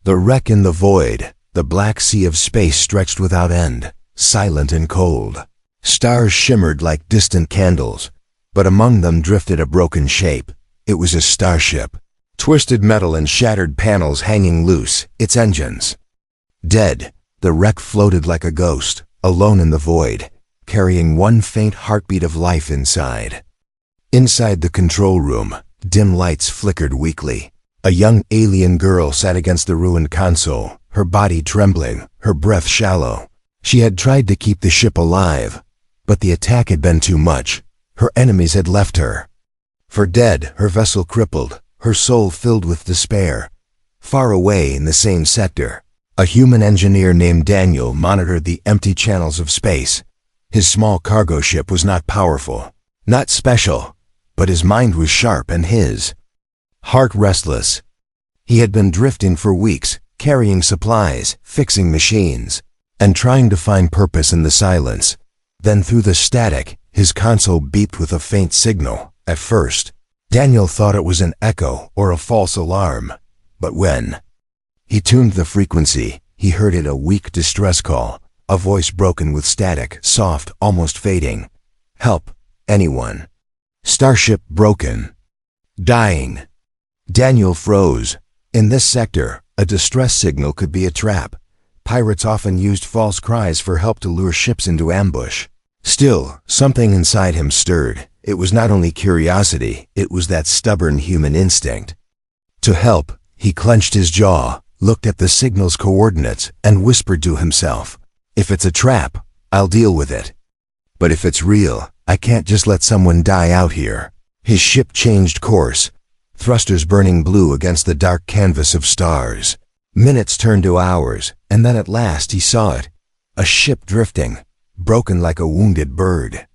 The wreck in the void, the black sea of space stretched without end, silent and cold. Stars shimmered like distant candles, but among them drifted a broken shape. It was a starship. Twisted metal and shattered panels hanging loose, its engines. Dead, the wreck floated like a ghost, alone in the void, carrying one faint heartbeat of life inside. Inside the control room, dim lights flickered weakly. A young alien girl sat against the ruined console, her body trembling, her breath shallow. She had tried to keep the ship alive, but the attack had been too much. Her enemies had left her. For dead, her vessel crippled, her soul filled with despair. Far away in the same sector, a human engineer named Daniel monitored the empty channels of space. His small cargo ship was not powerful, not special, but his mind was sharp and his heart restless. He had been drifting for weeks, carrying supplies, fixing machines, and trying to find purpose in the silence. Then through the static, his console beeped with a faint signal. At first, Daniel thought it was an echo or a false alarm, but when he tuned the frequency, he heard it a weak distress call, a voice broken with static, soft, almost fading. Help, anyone. Starship broken. Dying. Daniel froze. In this sector, a distress signal could be a trap. Pirates often used false cries for help to lure ships into ambush. Still, something inside him stirred. It was not only curiosity, it was that stubborn human instinct. To help, he clenched his jaw, looked at the signal's coordinates, and whispered to himself, "If it's a trap, I'll deal with it. But if it's real, I can't just let someone die out here." His ship changed course, thrusters burning blue against the dark canvas of stars. Minutes turned to hours, and then at last he saw it. A ship drifting, broken like a wounded bird.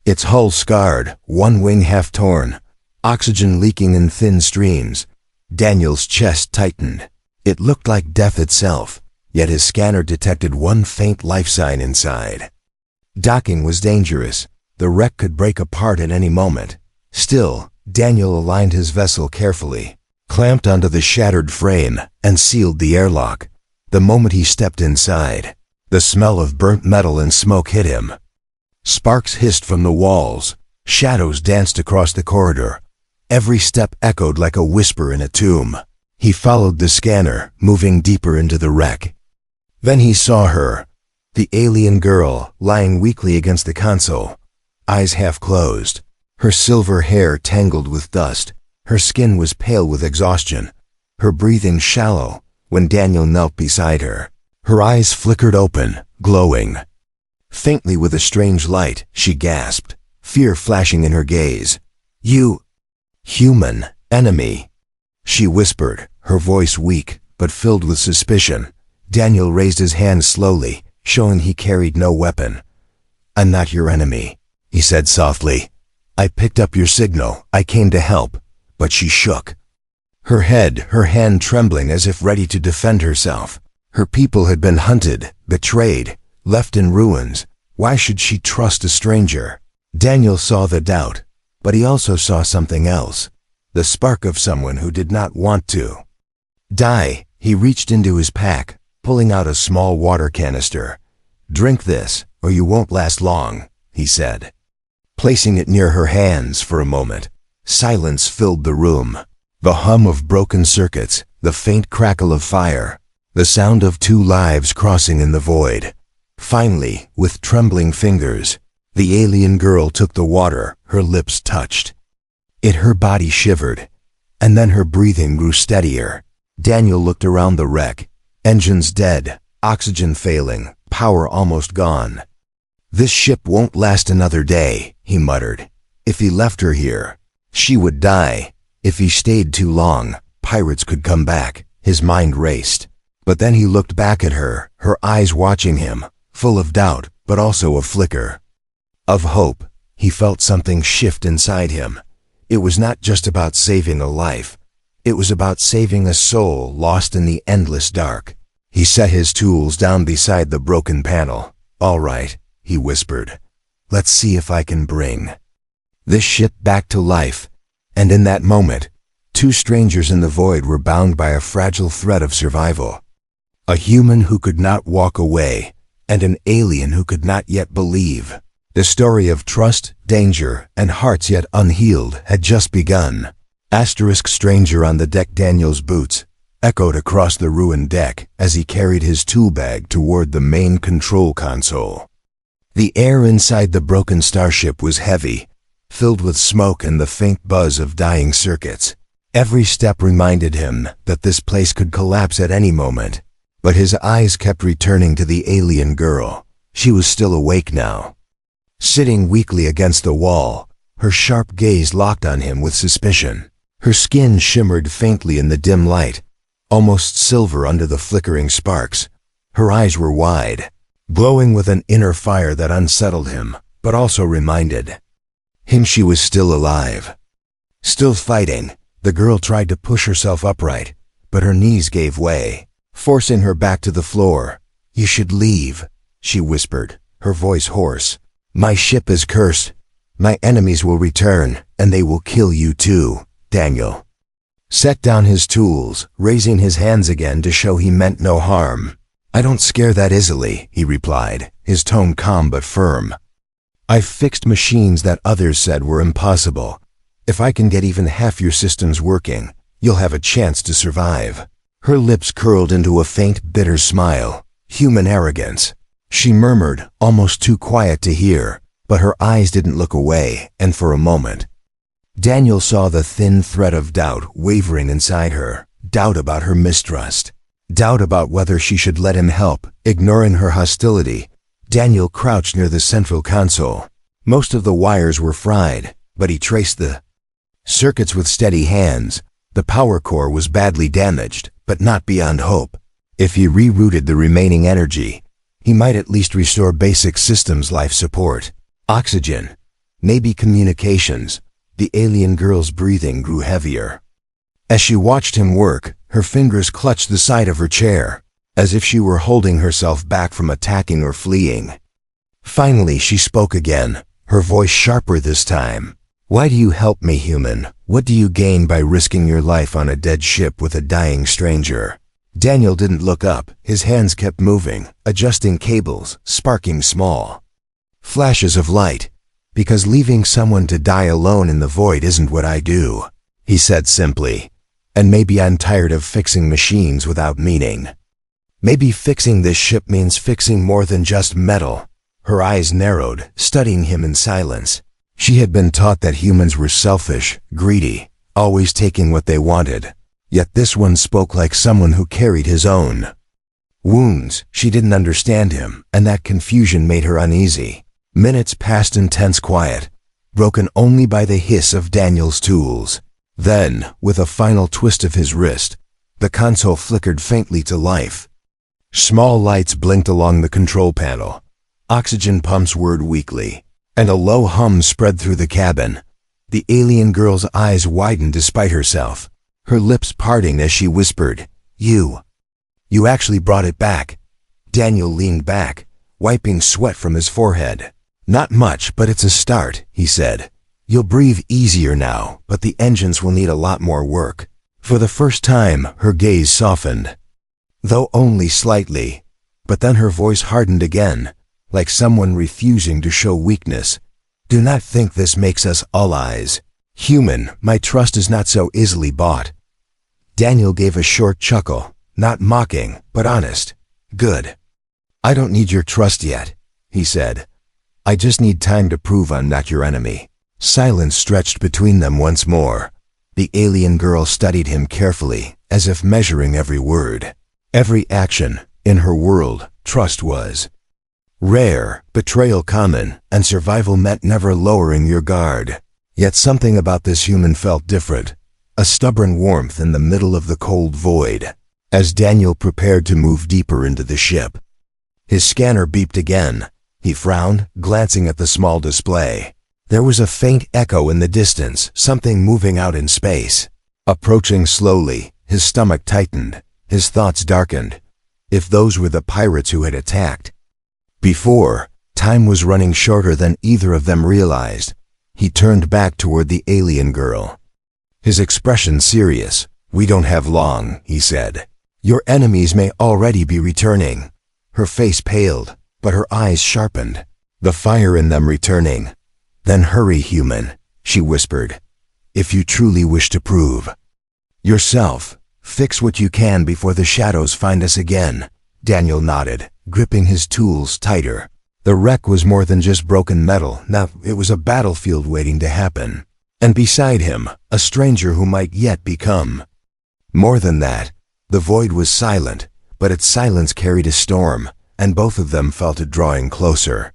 Its hull scarred, one wing half torn, oxygen leaking in thin streams. Daniel's chest tightened. It looked like death itself, yet his scanner detected one faint life sign inside. Docking was dangerous. The wreck could break apart at any moment. Still, Daniel aligned his vessel carefully, clamped onto the shattered frame, and sealed the airlock. The moment he stepped inside, the smell of burnt metal and smoke hit him. Sparks hissed from the walls. Shadows danced across the corridor. Every step echoed like a whisper in a tomb. He followed the scanner, moving deeper into the wreck. Then he saw her, the alien girl, lying weakly against the console, eyes half closed, her silver hair tangled with dust. Her skin was pale with exhaustion, her breathing shallow. When Daniel knelt beside her, her eyes flickered open, glowing. Faintly with a strange light, she gasped, fear flashing in her gaze. "You, human, enemy," she whispered, her voice weak, but filled with suspicion. Daniel raised his hand slowly, showing he carried no weapon. "I'm not your enemy," he said softly. "I picked up your signal, I came to help." But she shook. Her hand trembling as if ready to defend herself. Her people had been hunted, betrayed, left in ruins. Why should she trust a stranger? Daniel saw the doubt, but he also saw something else. The spark of someone who did not want to die. He reached into his pack, pulling out a small water canister. "Drink this, or you won't last long," he said. Placing it near her hands for a moment, silence filled the room. The hum of broken circuits, the faint crackle of fire, the sound of two lives crossing in the void. Finally, with trembling fingers, the alien girl took the water. Her lips touched. Her body shivered, and then her breathing grew steadier. Daniel looked around the wreck. Engines dead, oxygen failing, power almost gone. "This ship won't last another day," he muttered. If he left her here, she would die. If he stayed too long, pirates could come back. His mind raced. But then he looked back at her, her eyes watching him, full of doubt, but also a flicker of hope. He felt something shift inside him. It was not just about saving a life. It was about saving a soul lost in the endless dark. He set his tools down beside the broken panel. "All right," he whispered. "Let's see if I can bring this ship back to life." And in that moment, Two strangers in the void were bound by a fragile thread of survival. A human who could not walk away, and an alien who could not yet believe. The story of trust, danger, and hearts yet unhealed had just begun. Stranger on the deck. Daniel's boots echoed across the ruined deck as he carried his tool bag toward the main control console. The air inside the broken starship was heavy, filled with smoke and the faint buzz of dying circuits. Every step reminded him that this place could collapse at any moment. But his eyes kept returning to the alien girl. She was still awake now. Sitting weakly against the wall, her sharp gaze locked on him with suspicion. Her skin shimmered faintly in the dim light, almost silver under the flickering sparks. Her eyes were wide, glowing with an inner fire that unsettled him, but also reminded him she was still alive. Still fighting, the girl tried to push herself upright, but her knees gave way, forcing her back to the floor. "You should leave," she whispered, her voice hoarse. "My ship is cursed. My enemies will return, and they will kill you too." Daniel set down his tools, raising his hands again to show he meant no harm. "I don't scare that easily," he replied, his tone calm but firm. "I've fixed machines that others said were impossible. If I can get even half your systems working, you'll have a chance to survive." Her lips curled into a faint, bitter smile. Human arrogance. She murmured, almost too quiet to hear, but her eyes didn't look away, and for a moment, Daniel saw the thin thread of doubt wavering inside her. Doubt about her mistrust. Doubt about whether she should let him help. Ignoring her hostility, Daniel crouched near the central console. Most of the wires were fried, but he traced the circuits with steady hands. The power core was badly damaged, but not beyond hope. If he rerouted the remaining energy, he might at least restore basic systems life support. Oxygen. Maybe communications. The alien girl's breathing grew heavier. As she watched him work, her fingers clutched the side of her chair, as if she were holding herself back from attacking or fleeing. Finally, she spoke again, her voice sharper this time. "Why do you help me, human? What do you gain by risking your life on a dead ship with a dying stranger?" Daniel didn't look up. His hands kept moving, adjusting cables, sparking small flashes of light. "Because leaving someone to die alone in the void isn't what I do," he said simply. "And maybe I'm tired of fixing machines without meaning. Maybe fixing this ship means fixing more than just metal." Her eyes narrowed, studying him in silence. She had been taught that humans were selfish, greedy, always taking what they wanted. Yet this one spoke like someone who carried his own wounds. She didn't understand him, and that confusion made her uneasy. Minutes passed in tense quiet, broken only by the hiss of Daniel's tools. Then, with a final twist of his wrist, the console flickered faintly to life. Small lights blinked along the control panel. Oxygen pumps whirred weakly, and a low hum spread through the cabin. The alien girl's eyes widened despite herself, her lips parting as she whispered, You actually brought it back." Daniel leaned back, wiping sweat from his forehead. "Not much, but it's a start," he said. "You'll breathe easier now, but the engines will need a lot more work." For the first time, her gaze softened, though only slightly. But then her voice hardened again, like someone refusing to show weakness. "Do not think this makes us allies. Human, my trust is not so easily bought." Daniel gave a short chuckle, not mocking, but honest. "Good. I don't need your trust yet," he said. "I just need time to prove I'm not your enemy." Silence stretched between them once more. The alien girl studied him carefully, as if measuring every word, every action. In her world, trust was rare, betrayal common, and survival meant never lowering your guard. Yet something about this human felt different, a stubborn warmth in the middle of the cold void. As Daniel prepared to move deeper into the ship, his scanner beeped again. He frowned, glancing at the small display. There was a faint echo in the distance, something moving out in space. Approaching slowly, his stomach tightened, his thoughts darkened. If those were the pirates who had attacked before, time was running shorter than either of them realized. He turned back toward the alien girl, his expression serious. "We don't have long," he said. "Your enemies may already be returning." Her face paled, but her eyes sharpened, the fire in them returning. "Then hurry, human," she whispered. "If you truly wish to prove yourself, fix what you can before the shadows find us again." Daniel nodded, gripping his tools tighter. The wreck was more than just broken metal. Now it was a battlefield waiting to happen. And beside him, a stranger who might yet become more than that. The void was silent, but its silence carried a storm, and both of them felt it drawing closer.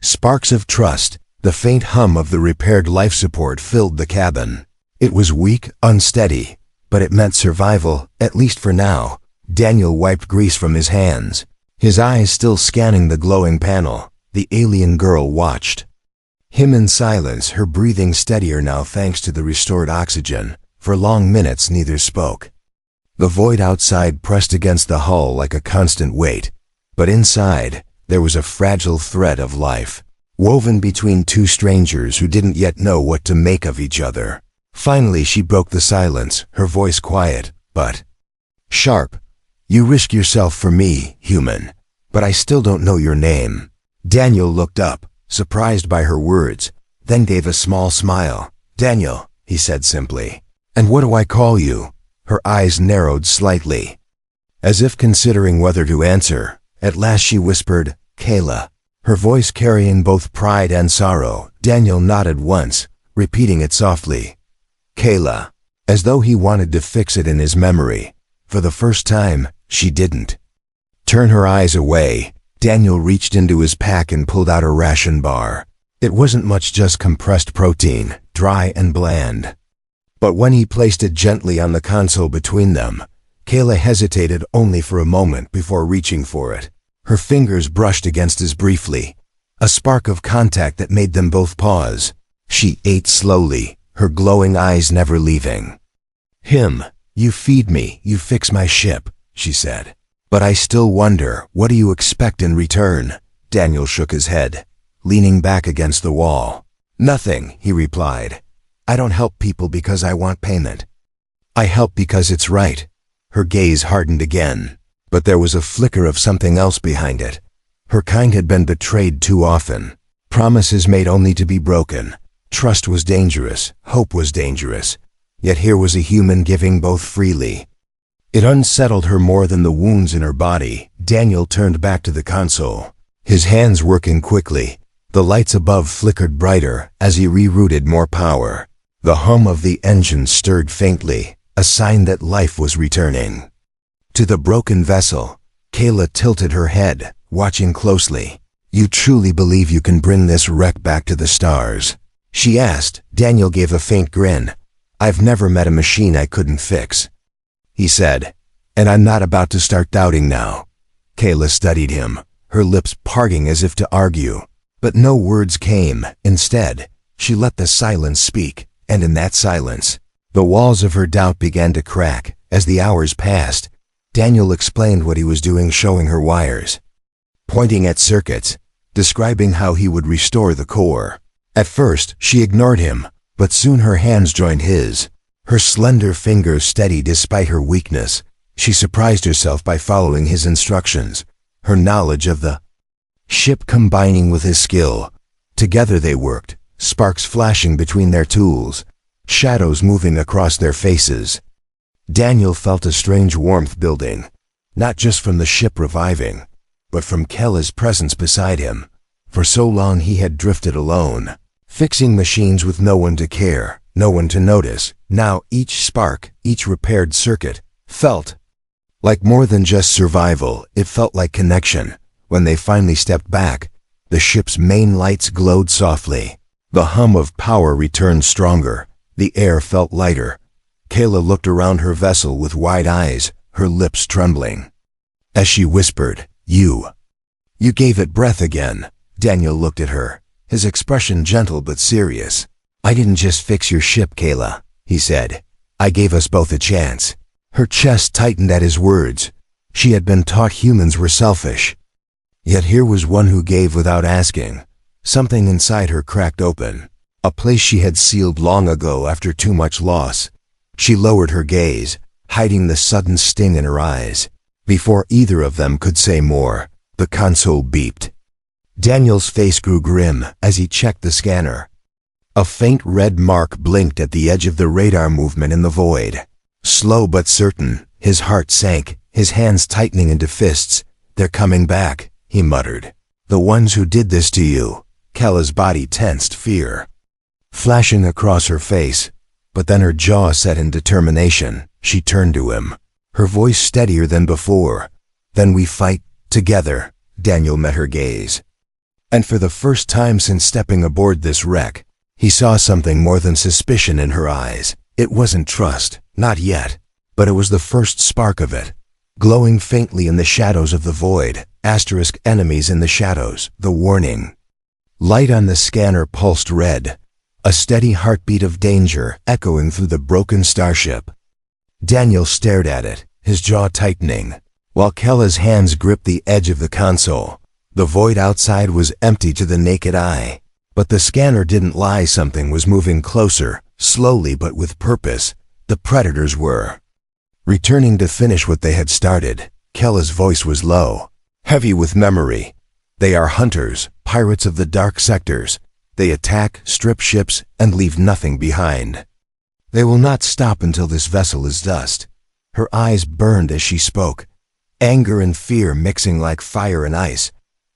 Sparks of trust, the faint hum of the repaired life support filled the cabin. It was weak, unsteady, but it meant survival, at least for now. Daniel wiped grease from his hands, his eyes still scanning the glowing panel. The alien girl watched him in silence, her breathing steadier now thanks to the restored oxygen. For long minutes neither spoke. The void outside pressed against the hull like a constant weight, but inside there was a fragile thread of life, woven between two strangers who didn't yet know what to make of each other. Finally she broke the silence, her voice quiet, but sharp. "You risk yourself for me, human, but I still don't know your name." Daniel looked up, surprised by her words, then gave a small smile. "Daniel," he said simply. "And what do I call you?" Her eyes narrowed slightly, as if considering whether to answer. At last she whispered, "Kayla," her voice carrying both pride and sorrow. Daniel nodded once, repeating it softly. "Kayla," as though he wanted to fix it in his memory. For the first time, she didn't turn her eyes away. Daniel reached into his pack and pulled out a ration bar. It wasn't much, just compressed protein, dry and bland. But when he placed it gently on the console between them, Kayla hesitated only for a moment before reaching for it. Her fingers brushed against his briefly, a spark of contact that made them both pause. She ate slowly, her glowing eyes never leaving him. "You feed me, you fix my ship," she said. "But I still wonder, what do you expect in return?" Daniel shook his head, leaning back against the wall. "Nothing," he replied. "I don't help people because I want payment. I help because it's right." Her gaze hardened again, but there was a flicker of something else behind it. Her kind had been betrayed too often. Promises made only to be broken. Trust was dangerous, hope was dangerous. Yet here was a human giving both freely. It unsettled her more than the wounds in her body. Daniel turned back to the console, his hands working quickly. The lights above flickered brighter as he rerouted more power. The hum of the engine stirred faintly, a sign that life was returning. To the broken vessel, Kayla tilted her head, watching closely. "You truly believe you can bring this wreck back to the stars?" she asked. Daniel gave a faint grin. "I've never met a machine I couldn't fix," he said, "and I'm not about to start doubting now." Kayla studied him, her lips parting as if to argue, but no words came. Instead, she let the silence speak. And in that silence, the walls of her doubt began to crack. As the hours passed, Daniel explained what he was doing, showing her wires, pointing at circuits, describing how he would restore the core. At first, she ignored him, but soon her hands joined his, her slender fingers steady despite her weakness. She surprised herself by following his instructions, her knowledge of the ship combining with his skill. Together they worked, sparks flashing between their tools, shadows moving across their faces. Daniel felt a strange warmth building, not just from the ship reviving, but from Kayla's presence beside him. For so long he had drifted alone, fixing machines with no one to care, no one to notice. Now each spark, each repaired circuit, felt like more than just survival. It felt like connection. When they finally stepped back, the ship's main lights glowed softly. The hum of power returned stronger. The air felt lighter. Kayla looked around her vessel with wide eyes, her lips trembling. As she whispered, You gave it breath again." Daniel looked at her, his expression gentle but serious. "I didn't just fix your ship, Kayla," he said. "I gave us both a chance." Her chest tightened at his words. She had been taught humans were selfish. Yet here was one who gave without asking. Something inside her cracked open. a place she had sealed long ago after too much loss. She lowered her gaze, hiding the sudden sting in her eyes. Before either of them could say more, the console beeped. Daniel's face grew grim as he checked the scanner. A faint red mark blinked at the edge of the radar movement in the void. Slow but certain, his heart sank, his hands tightening into fists. "They're coming back," he muttered. "The ones who did this to you." Kella's body tensed, fear flashing across her face, but then her jaw set in determination. She turned to him, her voice steadier than before. "Then we fight together." Daniel met her gaze. And for the first time since stepping aboard this wreck, he saw something more than suspicion in her eyes. It wasn't trust, not yet, but it was the first spark of it. Glowing faintly in the shadows of the void, asterisk enemies in the shadows, the warning. Light on the scanner pulsed red, a steady heartbeat of danger echoing through the broken starship. Daniel stared at it, his jaw tightening, while Kella's hands gripped the edge of the console. The void outside was empty to the naked eye, but the scanner didn't lie. Something was moving closer, slowly but with purpose. The predators were returning to finish what they had started. Kella's voice was low, heavy with memory. "They are hunters, pirates of the dark sectors. They attack, strip ships, and leave nothing behind. They will not stop until this vessel is dust." Her eyes burned as she spoke, anger and fear mixing like fire and ice.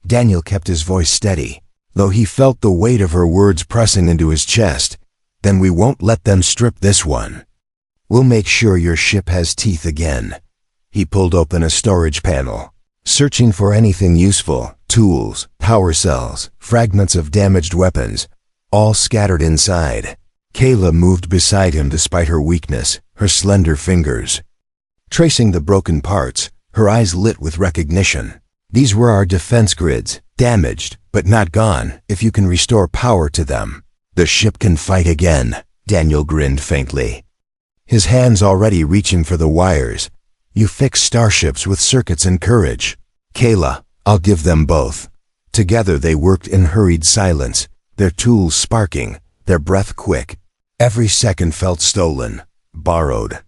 Daniel kept his voice steady, though he felt the weight of her words pressing into his chest. "Then we won't let them strip this one. We'll make sure your ship has teeth again." He pulled open a storage panel, searching for anything useful. Tools, power cells, fragments of damaged weapons, all scattered inside. Kayla moved beside him despite her weakness, her slender fingers tracing the broken parts, her eyes lit with recognition. "These were our defense grids, damaged, but not gone. If you can restore power to them, the ship can fight again." Daniel grinned faintly, his hands already reaching for the wires. "You fix starships with circuits and courage. Kayla, I'll give them both." Together they worked in hurried silence, their tools sparking, their breath quick. Every second felt stolen, borrowed.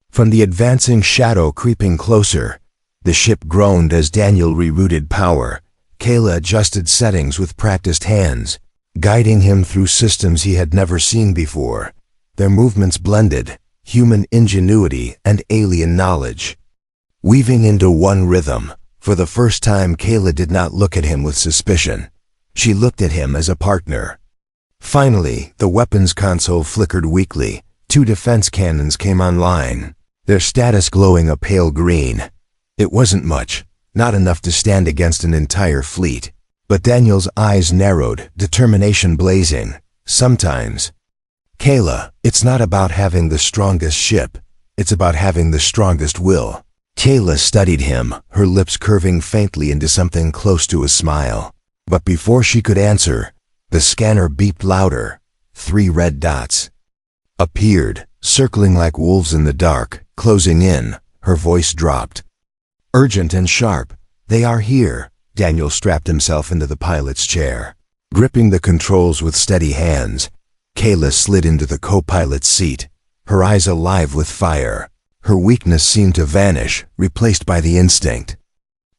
From the advancing shadow creeping closer, the ship groaned as Daniel rerouted power. Kayla adjusted settings with practiced hands, guiding him through systems he had never seen before. Their movements blended, human ingenuity and alien knowledge, weaving into one rhythm. For the first time, Kayla did not look at him with suspicion. She looked at him as a partner. Finally, the weapons console flickered weakly. 2 defense cannons came online, their status glowing a pale green. It wasn't much, not enough to stand against an entire fleet. But Daniel's eyes narrowed, determination blazing. "Sometimes, Kayla, it's not about having the strongest ship. It's about having the strongest will." Kayla studied him, her lips curving faintly into something close to a smile. But before she could answer, the scanner beeped louder. 3 red dots appeared, circling like wolves in the dark, closing in. Her voice dropped, urgent and sharp. "They are here." Daniel strapped himself into the pilot's chair, gripping the controls with steady hands. Kayla slid into the co-pilot's seat, her eyes alive with fire. Her weakness seemed to vanish, replaced by the instinct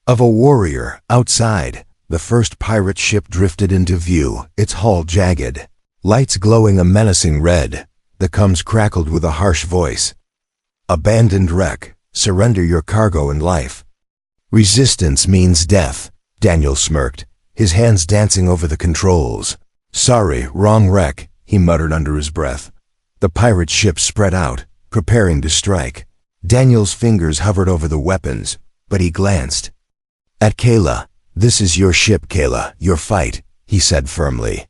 of a warrior. Outside, the first pirate ship drifted into view, its hull jagged, lights glowing a menacing red. The comms crackled with a harsh voice. "Abandoned wreck. Surrender your cargo and life. Resistance means death." Daniel smirked, his hands dancing over the controls. "Sorry, wrong wreck," he muttered under his breath. The pirate ship spread out, preparing to strike. Daniel's fingers hovered over the weapons, but he glanced at Kayla. "This is your ship, Kayla, your fight," he said firmly.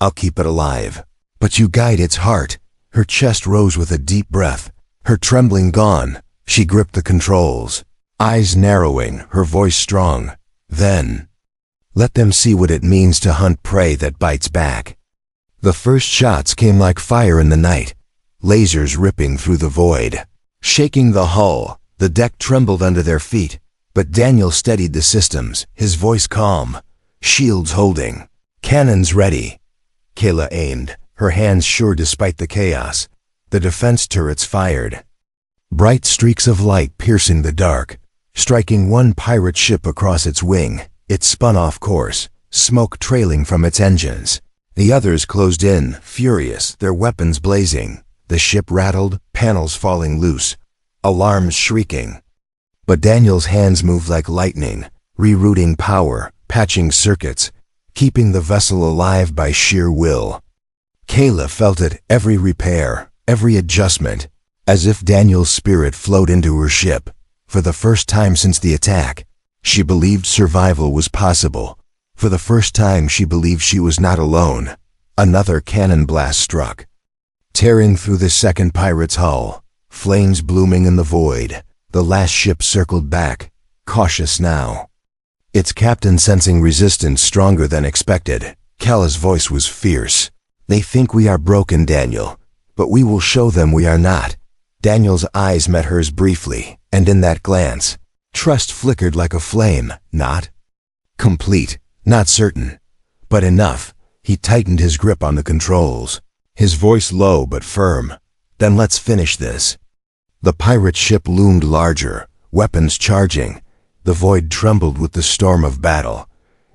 "I'll keep it alive, but you guide its heart." Her chest rose with a deep breath, her trembling gone. She gripped the controls, eyes narrowing, her voice strong. "Then, let them see what it means to hunt prey that bites back." The first shots came like fire in the night, lasers ripping through the void, shaking the hull. The deck trembled under their feet, but Daniel steadied the systems, his voice calm. "Shields holding. Cannons ready." Kayla aimed, her hands sure despite the chaos. The defense turrets fired. Bright streaks of light piercing the dark, striking one pirate ship across its wing. It spun off course, smoke trailing from its engines. The others closed in, furious, their weapons blazing. The ship rattled, panels falling loose, alarms shrieking. But Daniel's hands moved like lightning, rerouting power, patching circuits, keeping the vessel alive by sheer will. Kayla felt it, every repair, every adjustment, as if Daniel's spirit flowed into her ship. For the first time since the attack, she believed survival was possible. For the first time she believed she was not alone. Another cannon blast struck, tearing through the second pirate's hull, flames blooming in the void. The last ship circled back, cautious now, its captain sensing resistance stronger than expected. Kala's voice was fierce. "They think we are broken, Daniel, but we will show them we are not." Daniel's eyes met hers briefly, and in that glance, trust flickered like a flame. Not complete, not certain, but enough. He tightened his grip on the controls, his voice low but firm. "Then let's finish this." The pirate ship loomed larger, weapons charging. The void trembled with the storm of battle,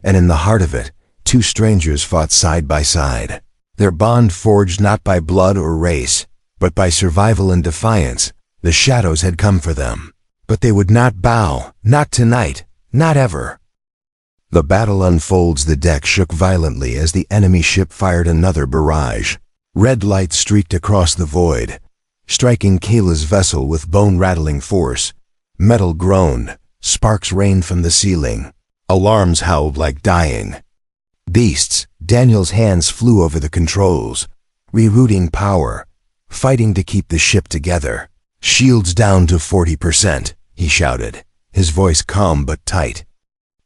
and in the heart of it, two strangers fought side by side. Their bond forged not by blood or race, but by survival and defiance. The shadows had come for them, but they would not bow, not tonight, not ever. The battle unfolds. The deck shook violently as the enemy ship fired another barrage. Red light streaked across the void, striking Kayla's vessel with bone-rattling force. Metal groaned, sparks rained from the ceiling. Alarms howled like dying beasts. Daniel's hands flew over the controls, rerouting power, fighting to keep the ship together. "Shields down to 40%, he shouted, his voice calm but tight.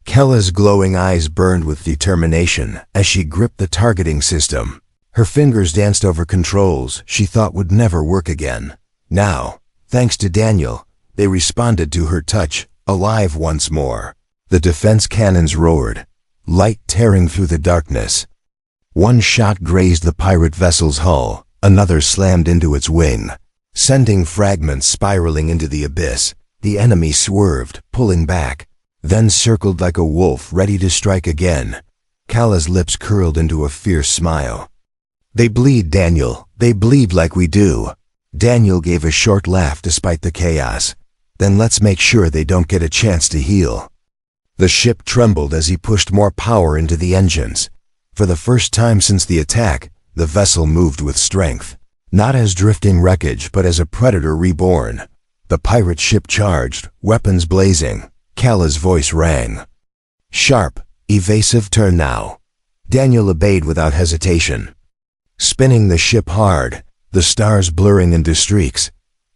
Kayla's glowing eyes burned with determination as she gripped the targeting system. Her fingers danced over controls she thought would never work again. Now, thanks to Daniel, they responded to her touch, alive once more. The defense cannons roared, light tearing through the darkness. One shot grazed the pirate vessel's hull, another slammed into its wing, sending fragments spiraling into the abyss. The enemy swerved, pulling back, then circled like a wolf ready to strike again. Kala's lips curled into a fierce smile. "They bleed, Daniel. They bleed like we do." Daniel gave a short laugh despite the chaos. "Then let's make sure they don't get a chance to heal." The ship trembled as he pushed more power into the engines. For the first time since the attack, the vessel moved with strength. Not as drifting wreckage, but as a predator reborn. The pirate ship charged, weapons blazing. Kala's voice rang. Sharp, evasive turn now. Daniel obeyed without hesitation, spinning the ship hard, the stars blurring into streaks.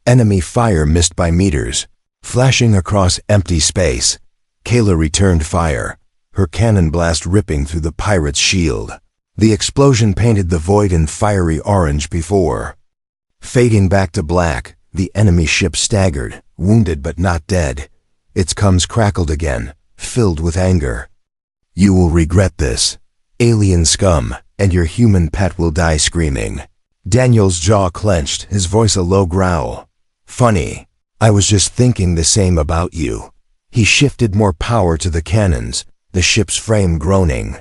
Enemy fire missed by meters, flashing across empty space. Kayla returned fire, her cannon blast ripping through the pirate's shield. The explosion painted the void in fiery orange before. Fading back to black, the enemy ship staggered, wounded but not dead. Its guns crackled again, filled with anger. "You will regret this, alien scum, and your human pet will die screaming." Daniel's jaw clenched, his voice a low growl. "Funny, I was just thinking the same about you." He shifted more power to the cannons, the ship's frame groaning.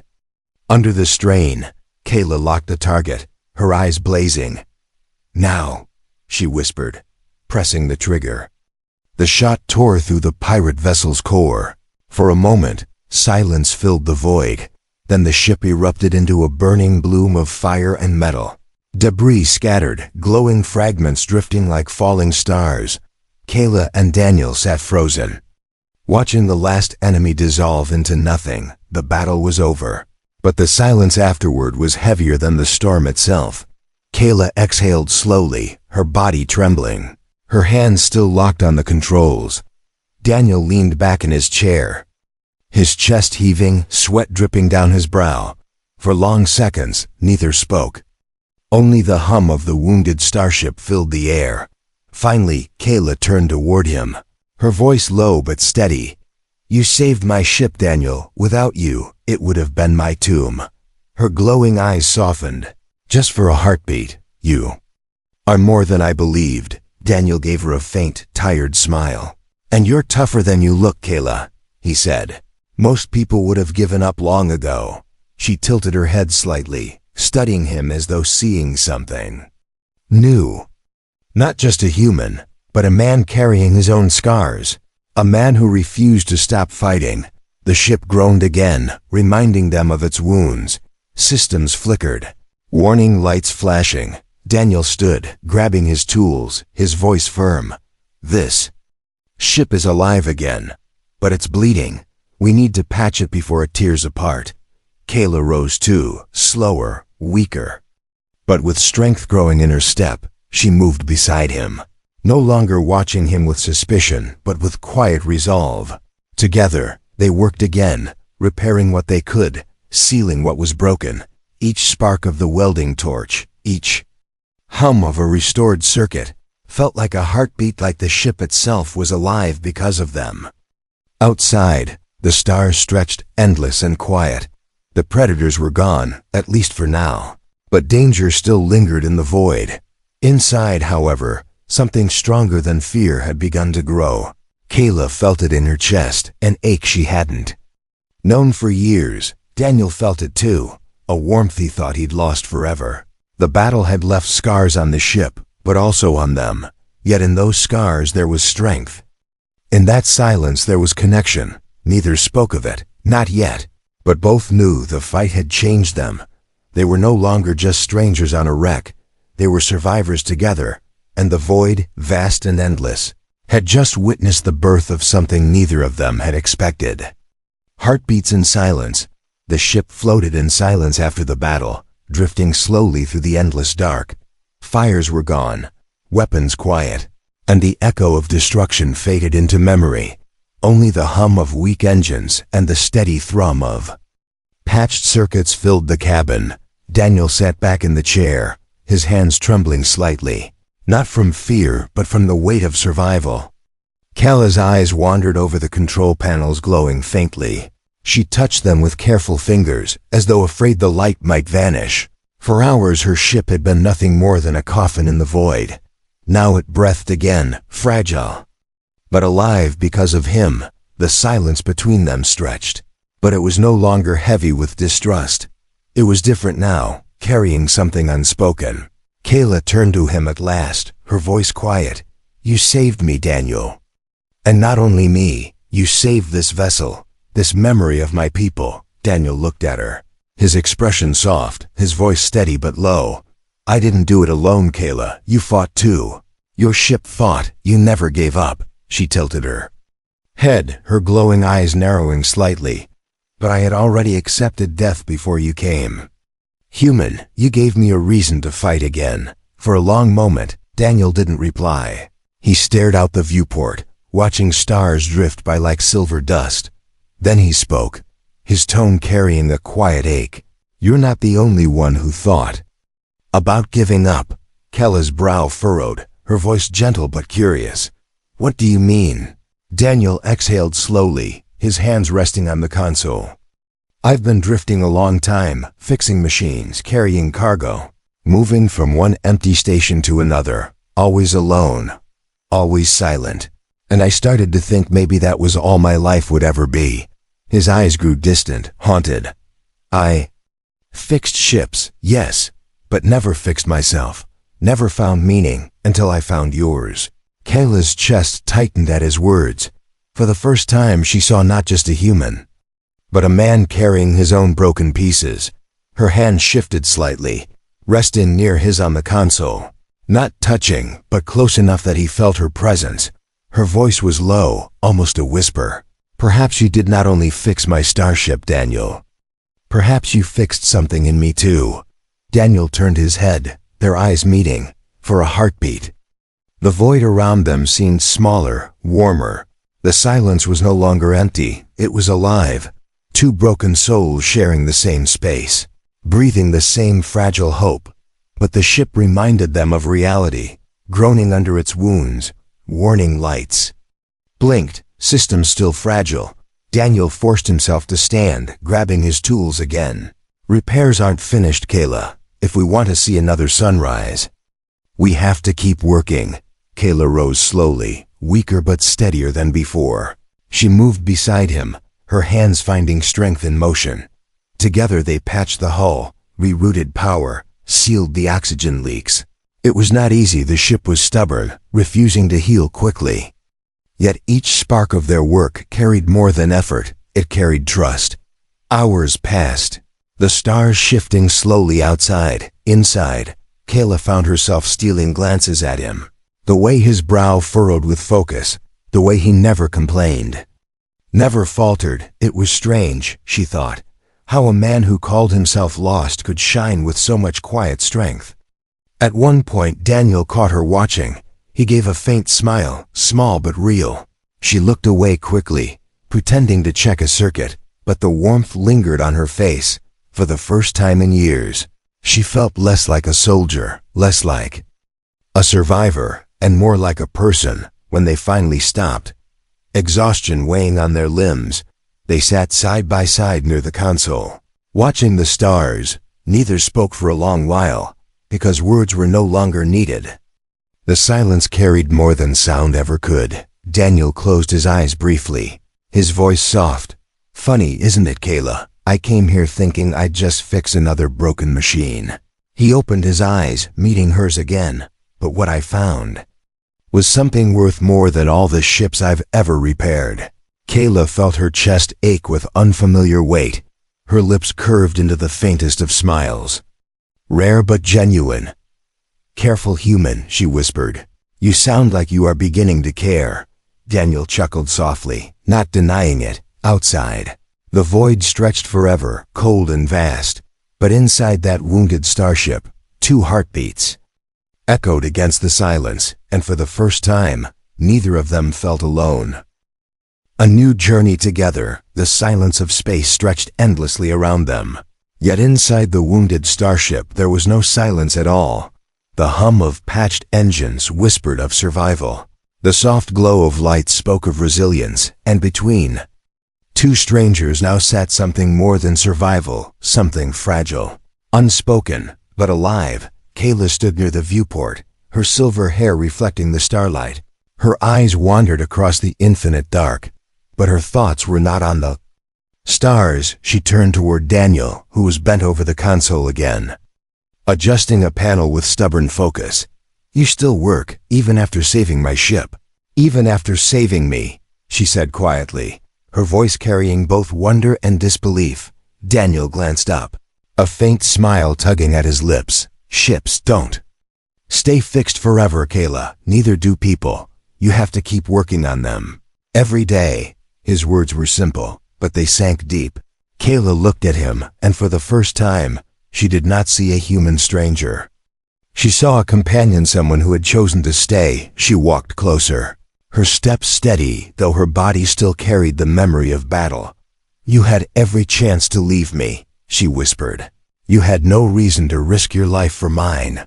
Under the strain, Kayla locked the target, her eyes blazing. "Now," she whispered, pressing the trigger. The shot tore through the pirate vessel's core. For a moment, silence filled the void. Then the ship erupted into a burning bloom of fire and metal. Debris scattered, glowing fragments drifting like falling stars. Kayla and Daniel sat frozen, watching the last enemy dissolve into nothing. The battle was over, but the silence afterward was heavier than the storm itself. Kayla exhaled slowly, her body trembling, her hands still locked on the controls. Daniel leaned back in his chair, his chest heaving, sweat dripping down his brow. For long seconds, neither spoke. Only the hum of the wounded starship filled the air. Finally, Kayla turned toward him, her voice low but steady. "You saved my ship, Daniel. Without you, it would have been my tomb." Her glowing eyes softened. Just for a heartbeat, you are more than I believed. Daniel gave her a faint, tired smile. And you're tougher than you look, Kayla, he said. Most people would have given up long ago. She tilted her head slightly, studying him as though seeing something new. Not just a human, but a man carrying his own scars. A man who refused to stop fighting. The ship groaned again, reminding them of its wounds. Systems flickered. Warning lights flashing. Daniel stood, grabbing his tools, his voice firm. This ship is alive again, but it's bleeding. We need to patch it before it tears apart. Kayla rose too, slower, weaker. But with strength growing in her step, she moved beside him, no longer watching him with suspicion, but with quiet resolve. Together, they worked again, repairing what they could, sealing what was broken. Each spark of the welding torch, each hum of a restored circuit, felt like a heartbeat, like the ship itself was alive because of them. Outside, the stars stretched endless and quiet. The predators were gone, at least for now. But danger still lingered in the void. Inside, however, something stronger than fear had begun to grow. Kayla felt it in her chest, an ache she hadn't known for years. Daniel felt it too, a warmth he thought he'd lost forever. The battle had left scars on the ship, but also on them. Yet in those scars there was strength. In that silence there was connection. Neither spoke of it, not yet, but both knew the fight had changed them. They were no longer just strangers on a wreck. They were survivors together, and the void, vast and endless, had just witnessed the birth of something neither of them had expected. Heartbeats in silence. The ship floated in silence after the battle, drifting slowly through the endless dark. Fires were gone, weapons quiet, and the echo of destruction faded into memory. Only the hum of weak engines and the steady thrum of patched circuits filled the cabin. Daniel sat back in the chair, his hands trembling slightly, not from fear but from the weight of survival. Kayla's eyes wandered over the control panels, glowing faintly. She touched them with careful fingers, as though afraid the light might vanish. For hours her ship had been nothing more than a coffin in the void. Now it breathed again, fragile, but alive because of him. The silence between them stretched, but it was no longer heavy with distrust. It was different now, carrying something unspoken. Kayla turned to him at last, her voice quiet. You saved me, Daniel. And not only me, you saved this vessel. This memory of my people. Daniel looked at her, his expression soft, his voice steady but low. I didn't do it alone, Kayla. You fought too. Your ship fought. You never gave up. She tilted her head, her glowing eyes narrowing slightly. But I had already accepted death before you came. Human, you gave me a reason to fight again. For a long moment, Daniel didn't reply. He stared out the viewport, watching stars drift by like silver dust. Then he spoke, his tone carrying a quiet ache. You're not the only one who thought about giving up. Kayla's brow furrowed, her voice gentle but curious. What do you mean? Daniel exhaled slowly, his hands resting on the console. I've been drifting a long time, fixing machines, carrying cargo, moving from one empty station to another, always alone, always silent. And I started to think maybe that was all my life would ever be. His eyes grew distant, haunted. I fixed ships, yes, but never fixed myself. Never found meaning until I found yours. Kayla's chest tightened at his words. For the first time she saw not just a human, but a man carrying his own broken pieces. Her hand shifted slightly, resting near his on the console. Not touching, but close enough that he felt her presence. Her voice was low, almost a whisper. Perhaps you did not only fix my starship, Daniel. Perhaps you fixed something in me too. Daniel turned his head, their eyes meeting, for a heartbeat. The void around them seemed smaller, warmer. The silence was no longer empty, it was alive. Two broken souls sharing the same space, breathing the same fragile hope. But the ship reminded them of reality, groaning under its wounds. Warning lights blinked, systems still fragile. Daniel forced himself to stand, grabbing his tools again. Repairs aren't finished, Kayla. if we want to see another sunrise. We have to keep working. Kayla rose slowly, weaker but steadier than before. She moved beside him, her hands finding strength in motion. Together they patched the hull, rerouted power, sealed the oxygen leaks. It was not easy. The ship was stubborn, refusing to heal quickly. Yet each spark of their work carried more than effort. It carried trust. Hours passed, the stars shifting slowly outside. Inside, Kayla found herself stealing glances at him. The way his brow furrowed with focus, the way he never complained, never faltered. It was strange, she thought, how a man who called himself lost could shine with so much quiet strength. At one point Daniel caught her watching. He gave a faint smile, small but real. She looked away quickly, pretending to check a circuit, but the warmth lingered on her face. For the first time in years, she felt less like a soldier, less like a survivor, and more like a person. When they finally stopped, exhaustion weighing on their limbs, they sat side by side near the console, watching the stars. Neither spoke for a long while, because words were no longer needed. The silence carried more than sound ever could. Daniel closed his eyes briefly, his voice soft. Funny, isn't it, Kayla? I came here thinking I'd just fix another broken machine. He opened his eyes, meeting hers again. But what I found was something worth more than all the ships I've ever repaired. Kayla felt her chest ache with unfamiliar weight. Her lips curved into the faintest of smiles. Rare but genuine. Careful human, she whispered. You sound like you are beginning to care. Daniel chuckled softly, not denying it. Outside, the void stretched forever, cold and vast. But inside that wounded starship, two heartbeats echoed against the silence, and for the first time, neither of them felt alone. A new journey together. The silence of space stretched endlessly around them. Yet inside the wounded starship there was no silence at all. The hum of patched engines whispered of survival. The soft glow of light spoke of resilience, and between two strangers now sat something more than survival, something fragile. Unspoken, but alive, Kayla stood near the viewport, her silver hair reflecting the starlight. Her eyes wandered across the infinite dark, but her thoughts were not on the stars. She turned toward Daniel, who was bent over the console again, adjusting a panel with stubborn focus. You still work, even after saving my ship. Even after saving me, she said quietly, her voice carrying both wonder and disbelief. Daniel glanced up, a faint smile tugging at his lips. Ships don't stay fixed forever, Kayla. Neither do people. You have to keep working on them. Every day. His words were simple, but they sank deep. Kayla looked at him, and for the first time, she did not see a human stranger. She saw a companion, someone who had chosen to stay. She walked closer, her steps steady, though her body still carried the memory of battle. You had every chance to leave me, she whispered. You had no reason to risk your life for mine.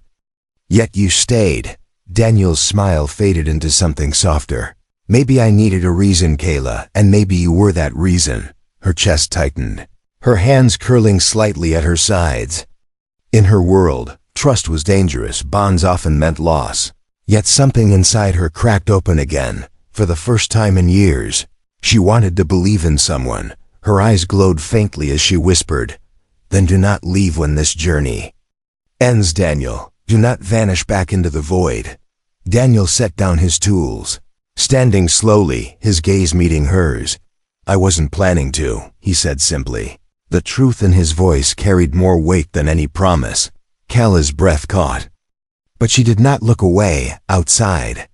Yet you stayed. Daniel's smile faded into something softer. Maybe I needed a reason, Kayla, and maybe you were that reason. Her chest tightened, her hands curling slightly at her sides. In her world, trust was dangerous. Bonds often meant loss. Yet something inside her cracked open again. For the first time in years, she wanted to believe in someone. Her eyes glowed faintly as she whispered, Then do not leave when this journey ends, Daniel. Do not vanish back into the void. Daniel set down his tools, standing slowly, his gaze meeting hers. I wasn't planning to, he said simply. The truth in his voice carried more weight than any promise. Kayla's breath caught, but she did not look away. Outside,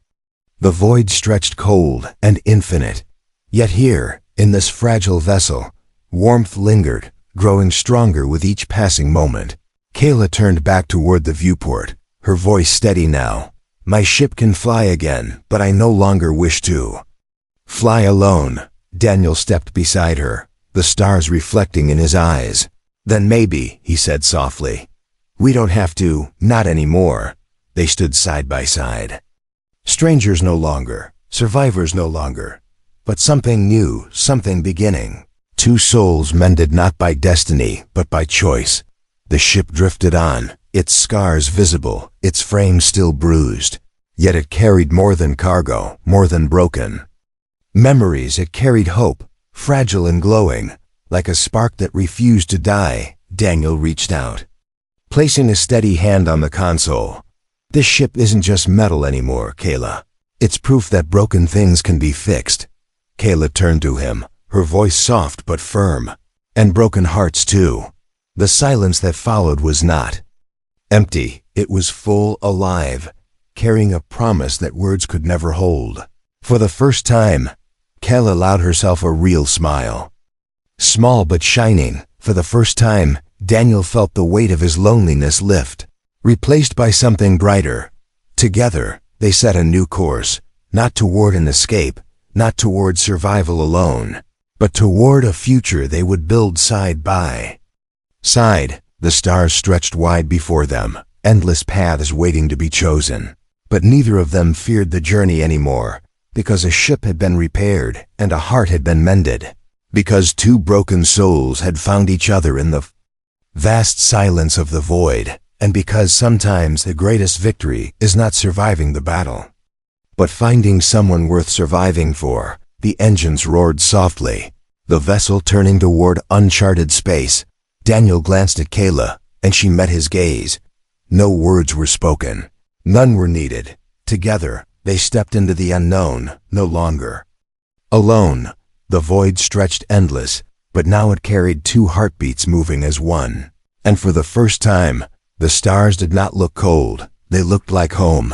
the void stretched cold and infinite. Yet here, in this fragile vessel, warmth lingered, growing stronger with each passing moment. Kayla turned back toward the viewport, her voice steady now. My ship can fly again, but I no longer wish to fly alone. Daniel stepped beside her, the stars reflecting in his eyes. Then maybe, he said softly. We don't have to, not anymore. They stood side by side. Strangers no longer, survivors no longer, but something new, something beginning. Two souls mended not by destiny, but by choice. The ship drifted on, its scars visible, its frame still bruised. Yet it carried more than cargo, more than broken memories. It carried hope, fragile and glowing, like a spark that refused to die. Daniel reached out, placing a steady hand on the console. This ship isn't just metal anymore, Kayla. It's proof that broken things can be fixed. Kayla turned to him, her voice soft but firm. And broken hearts too. The silence that followed was not empty. It was full, alive, carrying a promise that words could never hold. For the first time, Kayla allowed herself a real smile. Small but shining. For the first time, Daniel felt the weight of his loneliness lift, replaced by something brighter. Together, they set a new course, not toward an escape, not toward survival alone, but toward a future they would build side by side. The stars stretched wide before them, endless paths waiting to be chosen. But neither of them feared the journey anymore, because a ship had been repaired and a heart had been mended, because two broken souls had found each other in the vast silence of the void, and because sometimes the greatest victory is not surviving the battle, but finding someone worth surviving for. The engines roared softly, the vessel turning toward uncharted space. Daniel glanced at Kayla, and she met his gaze. No words were spoken. None were needed. Together, they stepped into the unknown, no longer alone. The void stretched endless, but now it carried two heartbeats moving as one. And for the first time, the stars did not look cold. They looked like home.